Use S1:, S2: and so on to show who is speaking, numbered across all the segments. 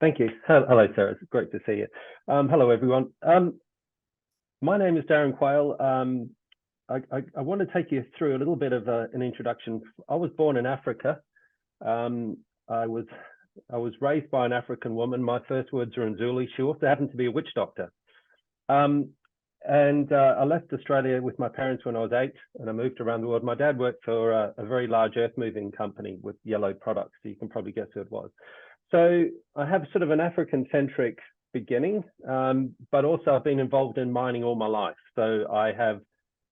S1: Thank you. Hello, Sarah. It's great to see you. Hello, everyone. My name is Darryn Quayle. I want to take you through a little bit of an introduction. I was born in Africa. I was raised by an African woman. My first words are in Zulu. She also happened to be a witch doctor. I left Australia with my parents when I was 8, and I moved around the world. My dad worked for a very large earth moving company with yellow products, so you can probably guess who it was. So I have sort of an African-centric beginning, but also I've been involved in mining all my life. So I have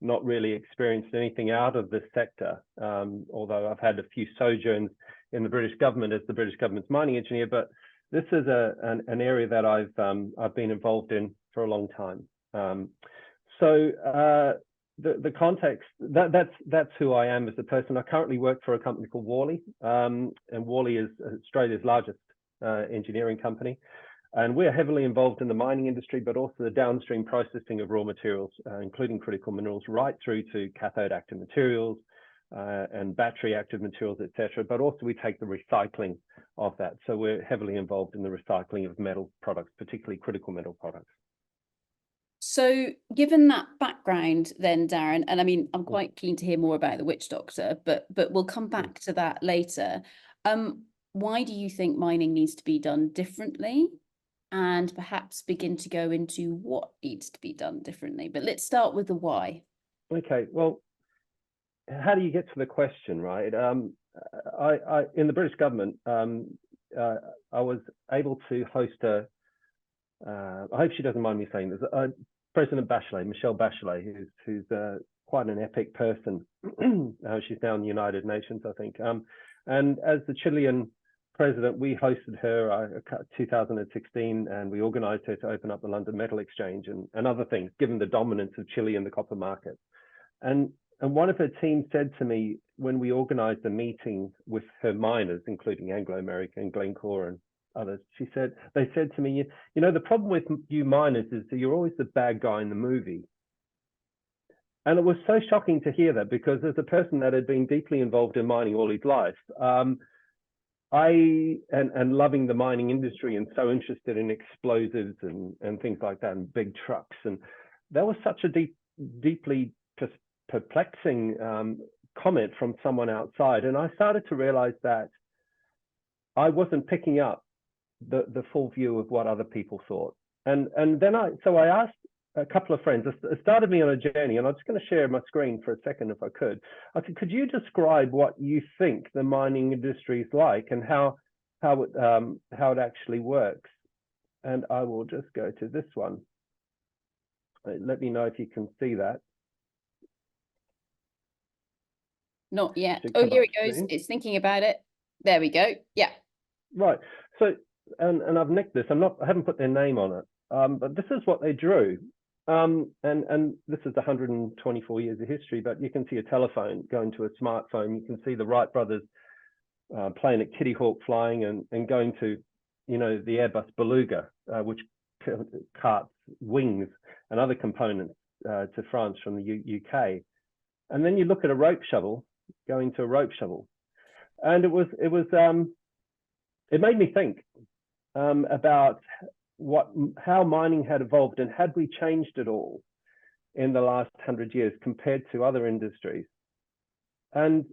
S1: not really experienced anything out of this sector, although I've had a few sojourns in the British government as the British government's mining engineer. But this is an area that I've been involved in for a long time. The context, that's who I am as a person. I currently work for a company called Quayle, and Quayle is Australia's largest engineering company. And we're heavily involved in the mining industry, but also the downstream processing of raw materials, including critical minerals, right through to cathode active materials and battery active materials, etc. But also we take the recycling of that. So we're heavily involved in the recycling of metal products, particularly critical metal products.
S2: So given that background then, Darryn, and I mean, I'm quite keen to hear more about the witch doctor, but we'll come back to that later. Why do you think mining needs to be done differently? And perhaps begin to go into what needs to be done differently. But let's start with the why.
S1: Okay, well, how do you get to the question, right? I in the British government, I was able to host I hope she doesn't mind me saying this, President Bachelet, Michelle Bachelet, who's quite an epic person. She's now in the United Nations, I think. And as the Chilean president, we hosted her 2016, and we organized her to open up the London Metal Exchange and other things, given the dominance of Chile in the copper market. And one of her team said to me when we organized a meeting with her miners, including Anglo American, Glencore, and others, they said to me, you know, the problem with you miners is that you're always the bad guy in the movie. And it was so shocking to hear that, because as a person that had been deeply involved in mining all his life, and loving the mining industry and so interested in explosives and things like that and big trucks, and that was such a deeply perplexing comment from someone outside. And I started to realize that I wasn't picking up the full view of what other people thought. And then I asked a couple of friends. It started me on a journey, and I'm just going to share my screen for a second if I could. I said, could you describe what you think the mining industry is like and how it actually works? And I will just go to this one. Let me know if you can see that.
S2: Not yet. Oh, here it goes. Soon. It's thinking about it. There we go. Yeah.
S1: Right. So, and I've nicked this. I haven't put their name on it. But this is what they drew. And this is 124 years of history, but you can see a telephone going to a smartphone. You can see the Wright brothers playing at Kitty Hawk flying and going to, you know, the Airbus Beluga, which carts wings and other components to France from the UK. And then you look at a rope shovel going to a rope shovel. And it made me think about how mining had evolved, and had we changed it all in the last 100 years compared to other industries. And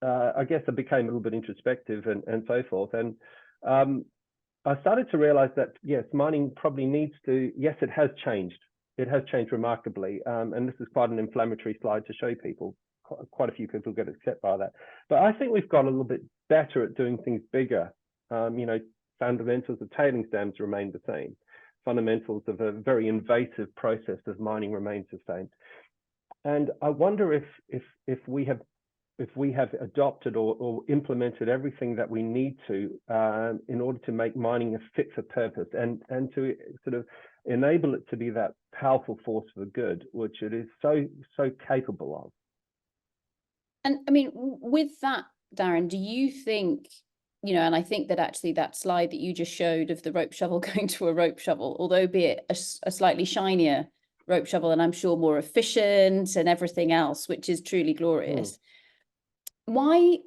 S1: I guess I became a little bit introspective and so forth. And I started to realize that, yes, mining probably needs to, yes, it has changed. It has changed remarkably. And this is quite an inflammatory slide to show people. Quite a few people get upset by that. But I think we've got a little bit better at doing things bigger. You know, fundamentals of tailings dams remain the same. Fundamentals of a very invasive process of mining remains the same. And I wonder if we have adopted or implemented everything that we need to in order to make mining a fit for purpose and to sort of enable it to be that powerful force for good, which it is so capable of.
S2: And I mean, with that, Darryn, do you think, you know, and I think that actually that slide that you just showed of the rope shovel going to a rope shovel, although be it a slightly shinier rope shovel, and I'm sure more efficient and everything else, which is truly glorious. Why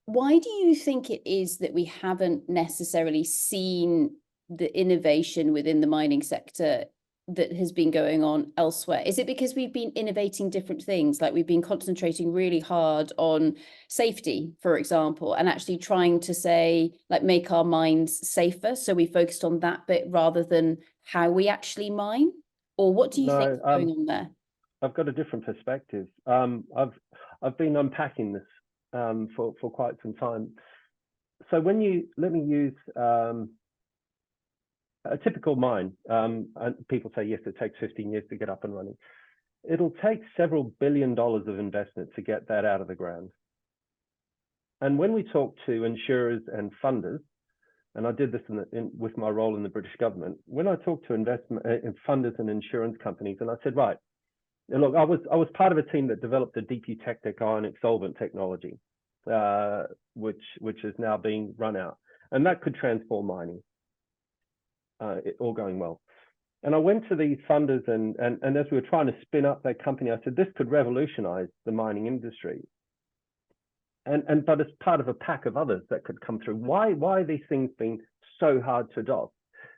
S2: why do you think it is that we haven't necessarily seen the innovation within the mining sector that has been going on elsewhere? Is it because we've been innovating different things, like we've been concentrating really hard on safety, for example, and actually trying to say, like, make our mines safer, so we focused on that bit rather than how we actually mine? Or what do you think is going on there?
S1: I've got a different perspective. I've been unpacking this for quite some time. So let me use a typical mine. And people say, yes, it takes 15 years to get up and running. It'll take several $1 billion of investment to get that out of the ground. And when we talk to insurers and funders, and I did this with my role in the British government, when I talked to funders and insurance companies, and I said, right, look, I was part of a team that developed a deep eutectic ionic solvent technology, which is now being run out, and that could transform mining. All going well. And I went to these funders, and as we were trying to spin up that company, I said, this could revolutionize the mining industry. But as part of a pack of others that could come through. Why are these things being so hard to adopt?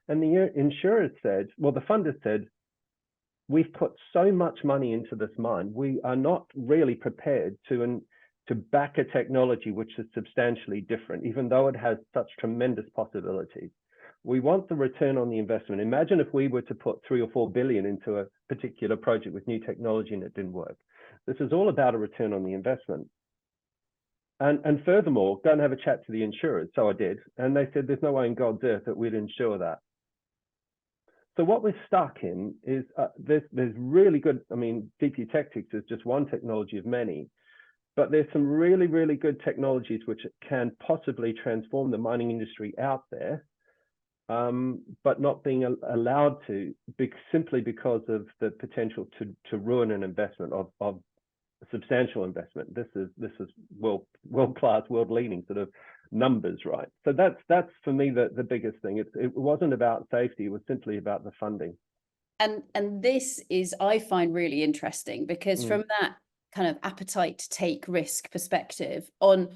S1: And the insurers said, well, the funders said, we've put so much money into this mine, we are not really prepared to back a technology which is substantially different, even though it has such tremendous possibilities. We want the return on the investment. Imagine if we were to put 3 or 4 billion into a particular project with new technology and it didn't work. This is all about a return on the investment. And furthermore, go and have a chat to the insurers. So I did. And they said, there's no way in God's earth that we'd insure that. So what we're stuck in is there's really good, I mean, deep eutectics is just one technology of many, but there's some really, really good technologies which can possibly transform the mining industry out there, but not being allowed to, simply because of the potential to ruin an investment of substantial investment. This is world-class, world-leading sort of numbers, right? So that's for me the biggest thing. It wasn't about safety, it was simply about the funding.
S2: And this is, I find, really interesting, because from that kind of appetite to take risk perspective, on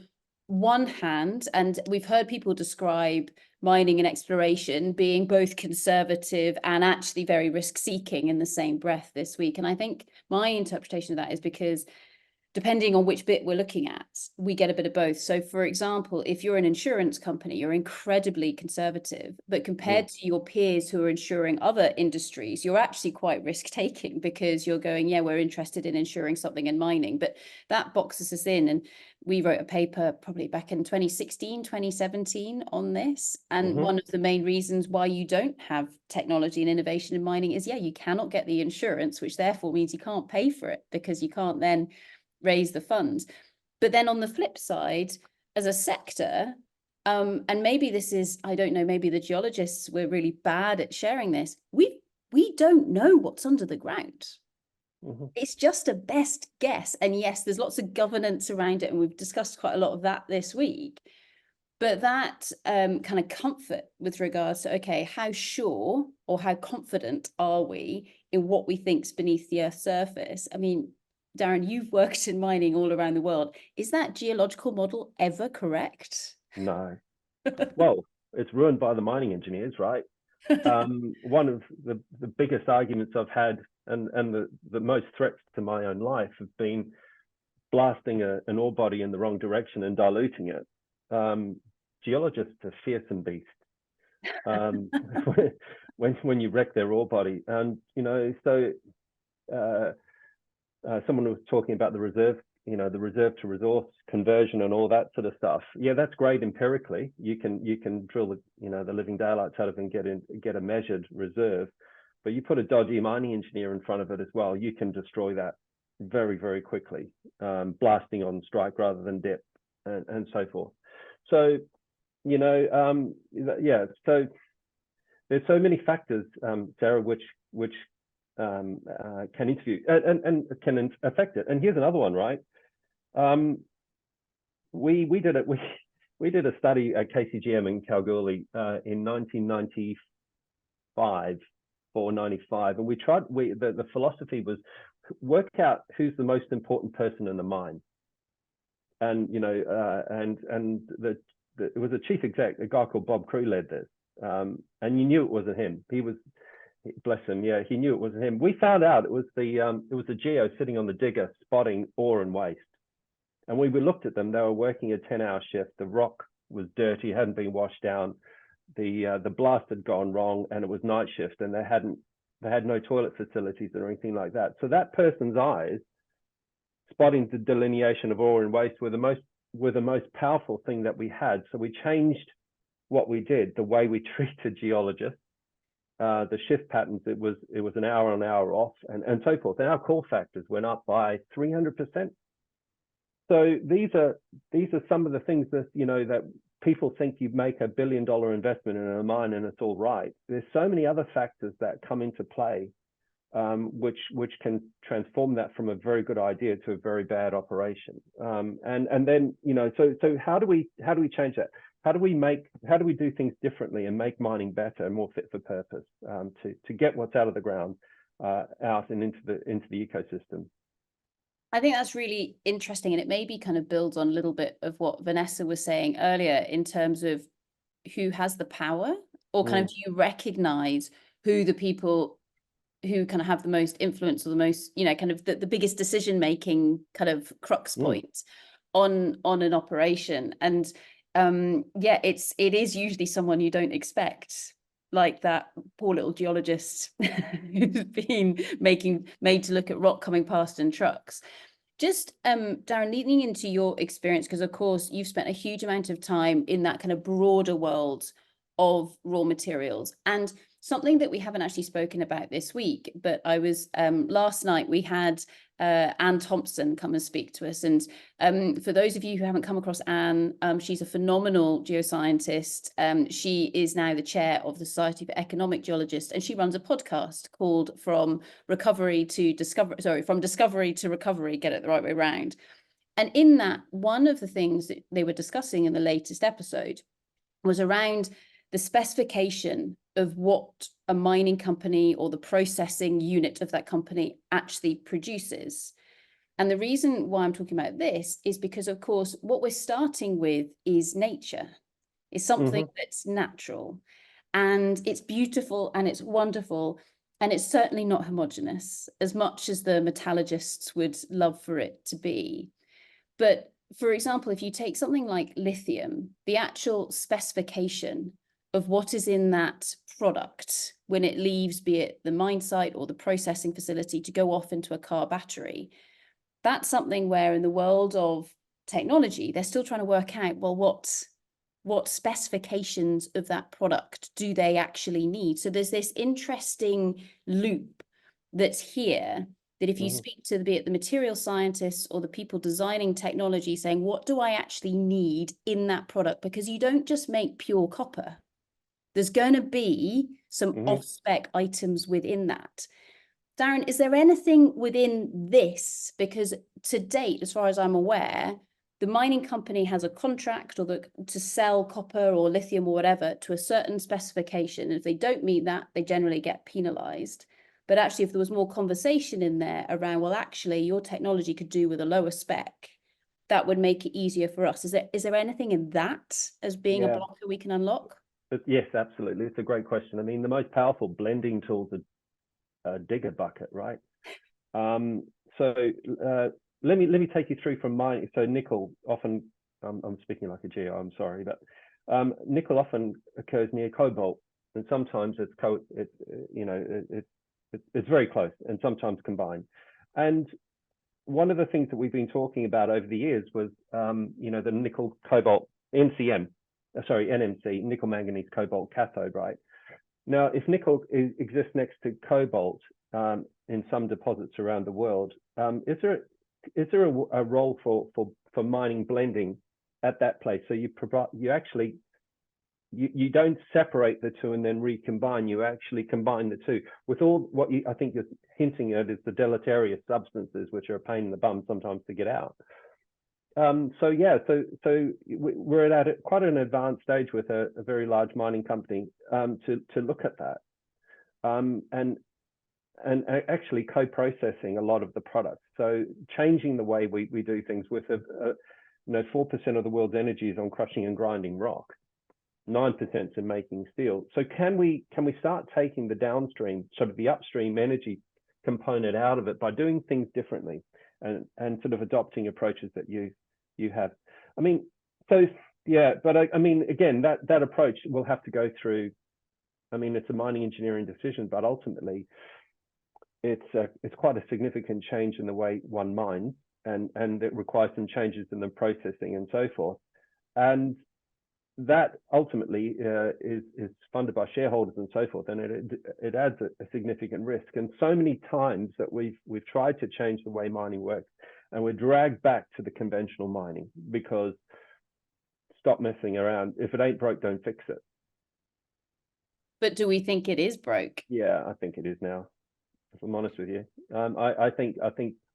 S2: one hand, and we've heard people describe mining and exploration being both conservative and actually very risk-seeking in the same breath this week. And I think my interpretation of that is because depending on which bit we're looking at, we get a bit of both. So for example, if you're an insurance company, you're incredibly conservative, but compared to your peers who are insuring other industries, you're actually quite risk-taking, because you're going, yeah, we're interested in insuring something in mining, but that boxes us in. And we wrote a paper probably back in 2016, 2017 on this. And one of the main reasons why you don't have technology and innovation in mining is, yeah, you cannot get the insurance, which therefore means you can't pay for it, because you can't then raise the funds. But then on the flip side, as a sector, and maybe this is, I don't know, maybe the geologists were really bad at sharing this, we don't know what's under the ground. It's just a best guess. And yes, there's lots of governance around it, and we've discussed quite a lot of that this week. But that kind of comfort with regards to, okay, how sure or how confident are we in what we think's beneath the Earth's surface? I mean, Darryn, you've worked in mining all around the world. Is that geological model ever correct?
S1: No. Well, it's ruined by the mining engineers, right? One of the biggest arguments I've had, and the most threats to my own life, have been blasting an ore body in the wrong direction and diluting it. Geologists are fearsome beasts. When you wreck their ore body, and so someone was talking about the reserve to resource conversion and all that sort of stuff. Yeah, that's great empirically. You can drill the living daylights out of it and get a measured reserve, but you put a dodgy mining engineer in front of it as well, you can destroy that very, very quickly, blasting on strike rather than dip, and so forth. So yeah, so there's so many factors, Sarah, which can interview and can affect it. And here's another one, right? We did it. We did a study at KCGM in Kalgoorlie in 1995 or 95, and the philosophy was work out who's the most important person in the mine. and it was a chief exec, a guy called Bob Crew led this, and you knew it wasn't him. He was, bless him, yeah, he knew it wasn't him. We found out it was the geo sitting on the digger spotting ore and waste, and we looked at them. They were working a 10-hour shift. The rock was dirty, hadn't been washed down. The blast had gone wrong, and it was night shift, and they had no toilet facilities or anything like that. So that person's eyes spotting the delineation of ore and waste were the most powerful thing that we had. So we changed what we did, the way we treated geologists, the shift patterns. It was an hour on, hour off, and so forth. And our call factors went up by 300%. So these are some of the things that that people think you make $1 billion investment in a mine and it's all right. There's so many other factors that come into play, which can transform that from a very good idea to a very bad operation. And then so how do we change that? How do we do things differently and make mining better and more fit for purpose, to get what's out of the ground out and into the ecosystem?
S2: I think that's really interesting, and it maybe kind of builds on a little bit of what Vanessa was saying earlier in terms of who has the power, or kind of do you recognize who the people who kind of have the most influence or the most, kind of the biggest decision making kind of crux point on an operation. And yeah, it is usually someone you don't expect, like that poor little geologist who's been made to look at rock coming past in trucks. Just Darryn, leading into your experience, because of course you've spent a huge amount of time in that kind of broader world of raw materials, and something that we haven't actually spoken about this week, but I was last night we had Anne Thompson come and speak to us. And for those of you who haven't come across Anne, she's a phenomenal geoscientist. She is now the chair of the Society for Economic Geologists, and she runs a podcast called From Discovery to Recovery, get it the right way around. And in that, one of the things that they were discussing in the latest episode was around the specification of what a mining company or the processing unit of that company actually produces. And the reason why I'm talking about this is because, of course, what we're starting with is nature, is something that's natural, and it's beautiful and it's wonderful, and it's certainly not homogeneous as much as the metallurgists would love for it to be. But for example, if you take something like lithium, the actual specification of what is in that product when it leaves, be it the mine site or the processing facility, to go off into a car battery, that's something where in the world of technology, they're still trying to work out, well, what specifications of that product do they actually need? So there's this interesting loop that's here, that if you speak to be it the material scientists or the people designing technology, saying, what do I actually need in that product? Because you don't just make pure copper. There's going to be some off-spec items within that. Darryn, is there anything within this? Because to date, as far as I'm aware, the mining company has a contract to sell copper or lithium or whatever to a certain specification. And if they don't meet that, they generally get penalized. But actually, if there was more conversation in there around, well, actually, your technology could do with a lower spec, that would make it easier for us. Is there anything in that as being a blocker we can unlock?
S1: Yes, absolutely. It's a great question. I mean, the most powerful blending tools are digger bucket, right? So let me take you through from mining. So nickel often, I'm speaking like a geo, I'm sorry, but nickel often occurs near cobalt, and sometimes it's very close, and sometimes combined. And one of the things that we've been talking about over the years was the nickel cobalt NMC, nickel manganese cobalt cathode, right? Now, if nickel exists next to cobalt in some deposits around the world, is there a role for mining blending at that place? So you don't separate the two and then recombine. You actually combine the two with all what I think you're hinting at is the deleterious substances, which are a pain in the bum sometimes to get out. So we're at quite an advanced stage with a very large mining company to look at that, and actually co-processing a lot of the products. So changing the way we do things with 4% of the world's energy is on crushing and grinding rock. 9% in making steel. So can we start taking the downstream, sort of the upstream energy component out of it by doing things differently, and sort of adopting approaches that you have? I mean, so yeah, but I mean, again, that approach will have to go through. I mean, it's a mining engineering decision, but ultimately, it's quite a significant change in the way one mines, and it requires some changes in the processing and so forth. And that ultimately is funded by shareholders and so forth, and it adds a significant risk. And so many times that we've tried to change the way mining works, and we're dragged back to the conventional mining because stop messing around. If it ain't broke, don't fix it.
S2: But do we think it is broke?
S1: Yeah, I think it is now, if I'm honest with you. I think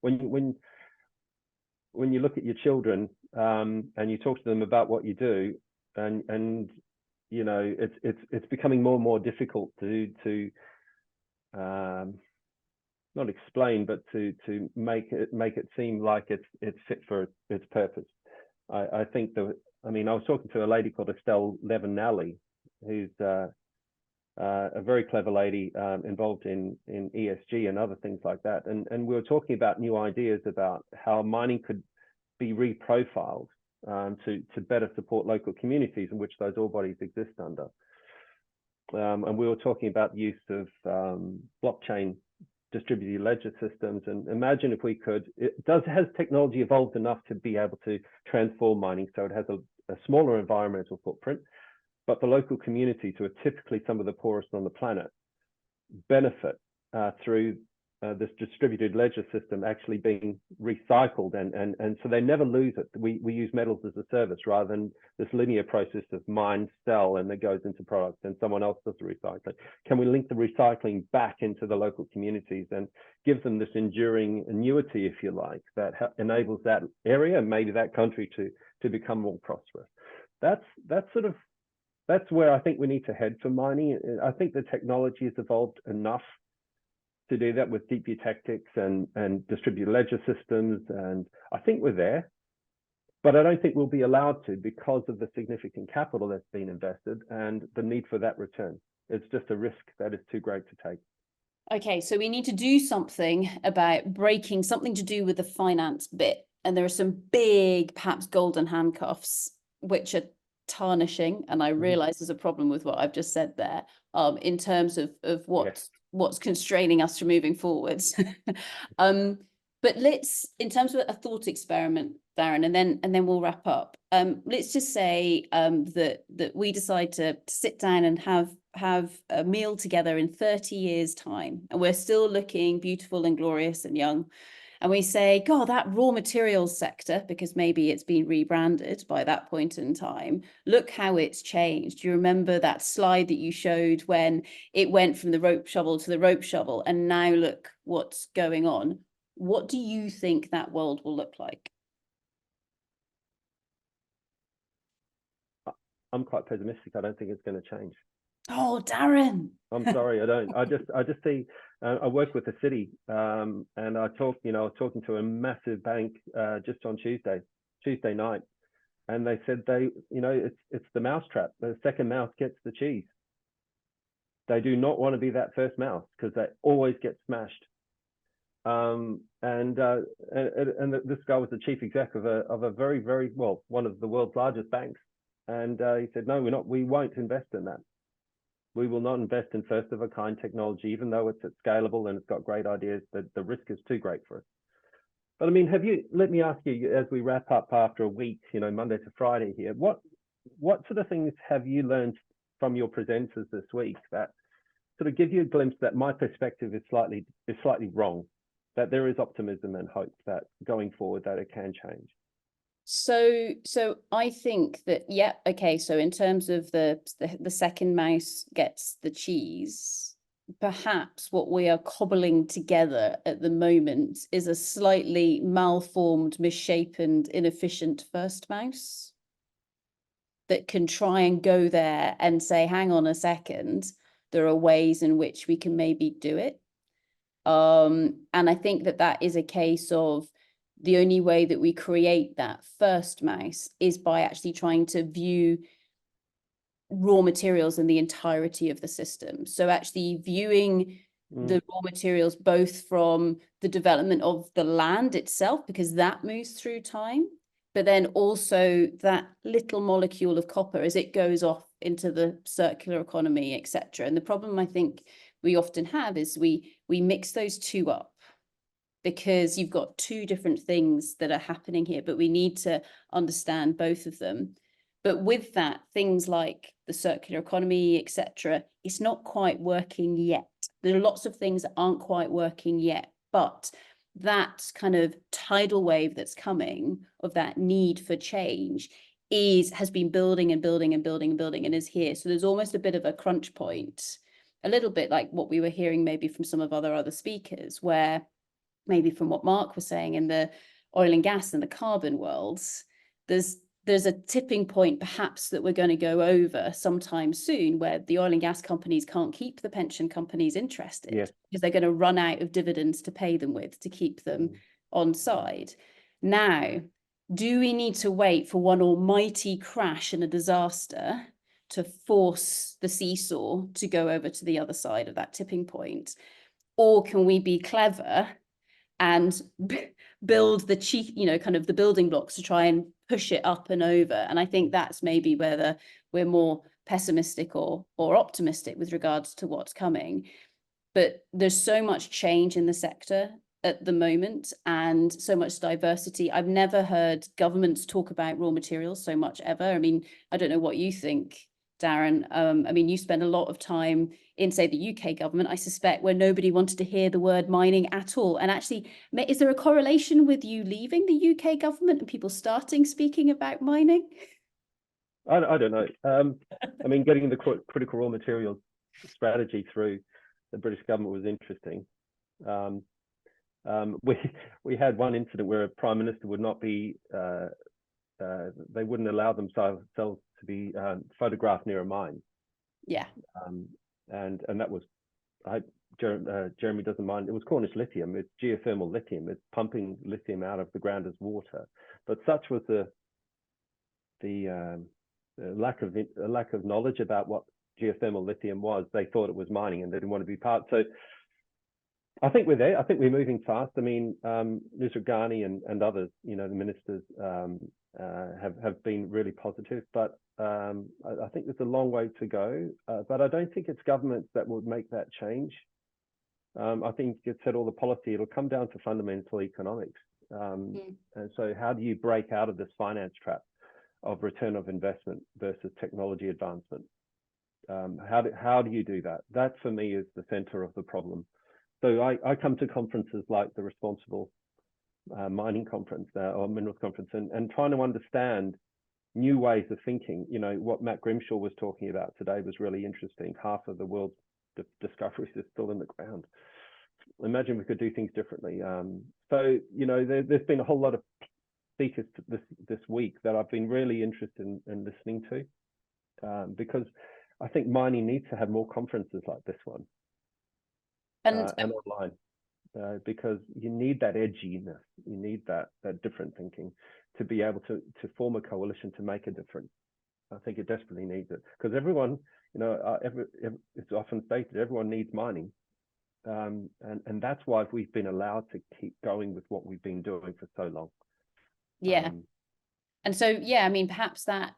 S1: when you look at your children and you talk to them about what you do, and you know, it's becoming more and more difficult to not explain, but to make it seem like it's fit for its purpose. I think I mean, I was talking to a lady called Estelle Levin-Nally, who's a very clever lady involved in ESG and other things like that. And we were talking about new ideas about how mining could be reprofiled to better support local communities in which those ore bodies exist under. And we were talking about the use of blockchain distributed ledger systems. And imagine if we could, has technology evolved enough to be able to transform mining so it has a smaller environmental footprint, but the local communities, who are typically some of the poorest on the planet, benefit through this distributed ledger system actually being recycled, and so they never lose it. We use metals as a service rather than this linear process of mine, sell, and it goes into products, and someone else does the recycling. Can we link the recycling back into the local communities and give them this enduring annuity, if you like, that enables that area and maybe that country to become more prosperous? That's where I think we need to head for mining. I think the technology has evolved enough to do that with deep geotechnics and distributed ledger systems, and I think we're there. But I don't think we'll be allowed to because of the significant capital that's been invested and the need for that return. It's just a risk that is too great to take.
S2: Okay, so we need to do something about breaking something to do with the finance bit. And there are some big, perhaps golden handcuffs, which are tarnishing. And I realize there's a problem with what I've just said there, in terms of what's constraining us from moving forwards. But let's, in terms of a thought experiment, Darryn, and then we'll wrap up. Let's just say that we decide to sit down and have a meal together in 30 years' time, and we're still looking beautiful and glorious and young. And we say, God, that raw materials sector, because maybe it's been rebranded by that point in time, look how it's changed. You remember that slide that you showed when it went from the rope shovel to the rope shovel, and now look what's going on. What do you think that world will look like?
S1: I'm quite pessimistic. I don't think it's going to change.
S2: Oh, Darryn.
S1: I'm sorry, I don't. I just see. I work with the city, and I was talking to a massive bank just on Tuesday night, and they said it's the mousetrap. The second mouse gets the cheese. They do not want to be that first mouse because they always get smashed. And this guy was the chief exec of a very, very one of the world's largest banks, and he said, no, we won't invest in that. We will not invest in first of a kind technology, even though it's scalable and it's got great ideas. The risk is too great for us. But I mean, let me ask you, as we wrap up after a week, Monday to Friday here, what sort of things have you learned from your presenters this week that sort of give you a glimpse that my perspective is slightly wrong, that there is optimism and hope that going forward that it can change?
S2: So I think that, yeah, okay, so in terms of the second mouse gets the cheese, perhaps what we are cobbling together at the moment is a slightly malformed, misshapen, inefficient first mouse that can try and go there and say, hang on a second, there are ways in which we can maybe do it. And I think that is a case of the only way that we create that first mouse is by actually trying to view raw materials in the entirety of the system. So actually viewing the raw materials both from the development of the land itself, because that moves through time, but then also that little molecule of copper as it goes off into the circular economy, etc. And the problem I think we often have is we mix those two up, because you've got two different things that are happening here, but we need to understand both of them. But with that, things like the circular economy, etc., it's not quite working yet. There are lots of things that aren't quite working yet, but that kind of tidal wave that's coming of that need for change has been building and building and building and building and is here. So there's almost a bit of a crunch point, a little bit like what we were hearing maybe from some of other speakers, where maybe from what Mark was saying in the oil and gas and the carbon worlds, there's a tipping point perhaps that we're going to go over sometime soon, where the oil and gas companies can't keep the pension companies interested, because they're going to run out of dividends to pay them with to keep them on side. Now, do we need to wait for one almighty crash and a disaster to force the seesaw to go over to the other side of that tipping point? Or can we be clever and build the cheap, kind of the building blocks to try and push it up and over? And I think that's maybe where we're more pessimistic or optimistic with regards to what's coming. But there's so much change in the sector at the moment and so much diversity. I've never heard governments talk about raw materials so much ever. I mean, I don't know what you think, Darryn. I mean, you spend a lot of time in, say, the UK government, I suspect, where nobody wanted to hear the word mining at all. And actually, is there a correlation with you leaving the UK government and people starting speaking about mining?
S1: I don't know. I mean, getting the critical raw materials strategy through the British government was interesting. We had one incident where a prime minister would not be, they wouldn't allow themselves to be photographed near a mine.
S2: Yeah.
S1: And that was, Jeremy doesn't mind. It was Cornish lithium. It's geothermal lithium. It's pumping lithium out of the ground as water. But such was the lack of knowledge about what geothermal lithium was. They thought it was mining, and they didn't want to be part. So I think we're there. I think we're moving fast. I mean, Nusrat Ghani and others, the ministers have been really positive, but I think there's a long way to go. But I don't think it's governments that would make that change. I think you said all the policy, it'll come down to fundamental economics. And so how do you break out of this finance trap of return of investment versus technology advancement? How do you do that? That for me is the center of the problem. So I come to conferences like the Responsible Mining Conference or Minerals Conference and trying to understand new ways of thinking. What Matt Grimshaw was talking about today was really interesting. Half of the world's discoveries is still in the ground. Imagine we could do things differently. So, there's been a whole lot of speakers this week that I've been really interested in listening to, because I think mining needs to have more conferences like this one. And online, because you need that edginess, you need that different thinking to be able to form a coalition to make a difference. I think it desperately needs it, because everyone, it's often stated, everyone needs mining, and that's why we've been allowed to keep going with what we've been doing for so long.
S2: Yeah. And so, yeah, I mean, perhaps that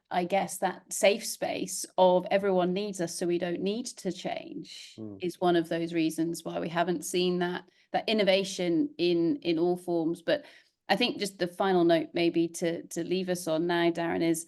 S2: safe space of everyone needs us, so we don't need to change is one of those reasons why we haven't seen that innovation in all forms. But I think just the final note maybe to leave us on now, Darryn, is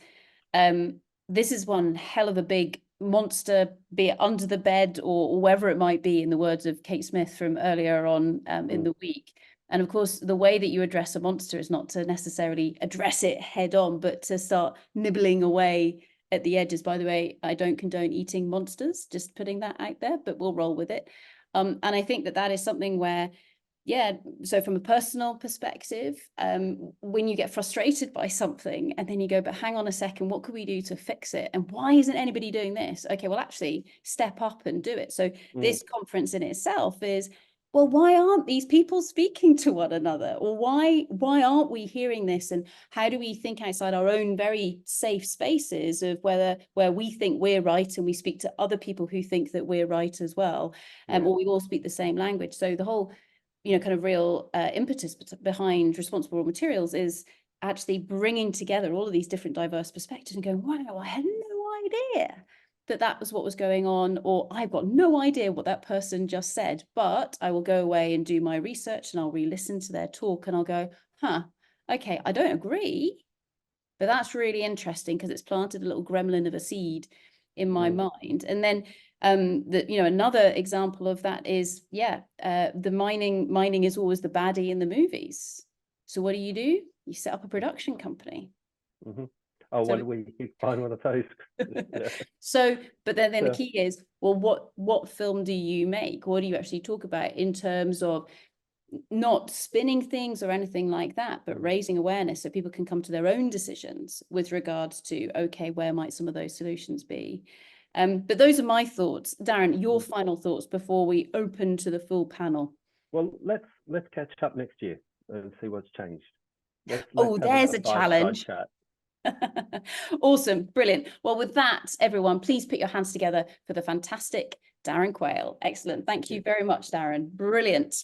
S2: this is one hell of a big monster, be it under the bed or wherever it might be, in the words of Kate Smith from earlier on in the week. And of course, the way that you address a monster is not to necessarily address it head on, but to start nibbling away at the edges. By the way, I don't condone eating monsters, just putting that out there, but we'll roll with it. And I think that is something where, yeah, so from a personal perspective, when you get frustrated by something and then you go, but hang on a second, what could we do to fix it? And why isn't anybody doing this? Okay, well, actually step up and do it. So this conference in itself is well, why aren't these people speaking to one another? Or why aren't we hearing this? And how do we think outside our own very safe spaces of where we think we're right and we speak to other people who think that we're right as well, or we all speak the same language? So the whole, kind of real impetus behind responsible raw materials is actually bringing together all of these different diverse perspectives and going, wow, I had no idea that was what was going on, or I've got no idea what that person just said, but I will go away and do my research and I'll re-listen to their talk and I'll go, okay, I don't agree, but that's really interesting because it's planted a little gremlin of a seed in my mind. And then another example of that is the mining is always the baddie in the movies. So what do? You set up a production company.
S1: Oh, so, when we find one of those.
S2: So, but then the key is, well, what film do you make? What do you actually talk about in terms of not spinning things or anything like that, but raising awareness so people can come to their own decisions with regards to, okay, where might some of those solutions be? But those are my thoughts. Darryn, your final thoughts before we open to the full panel.
S1: Well, let's catch up next year and see what's changed.
S2: There's a challenge.
S1: Chat.
S2: Awesome, brilliant. Well, with that, everyone, please put your hands together for the fantastic Darryn Quayle. Excellent. Thank you very much, Darryn. Brilliant.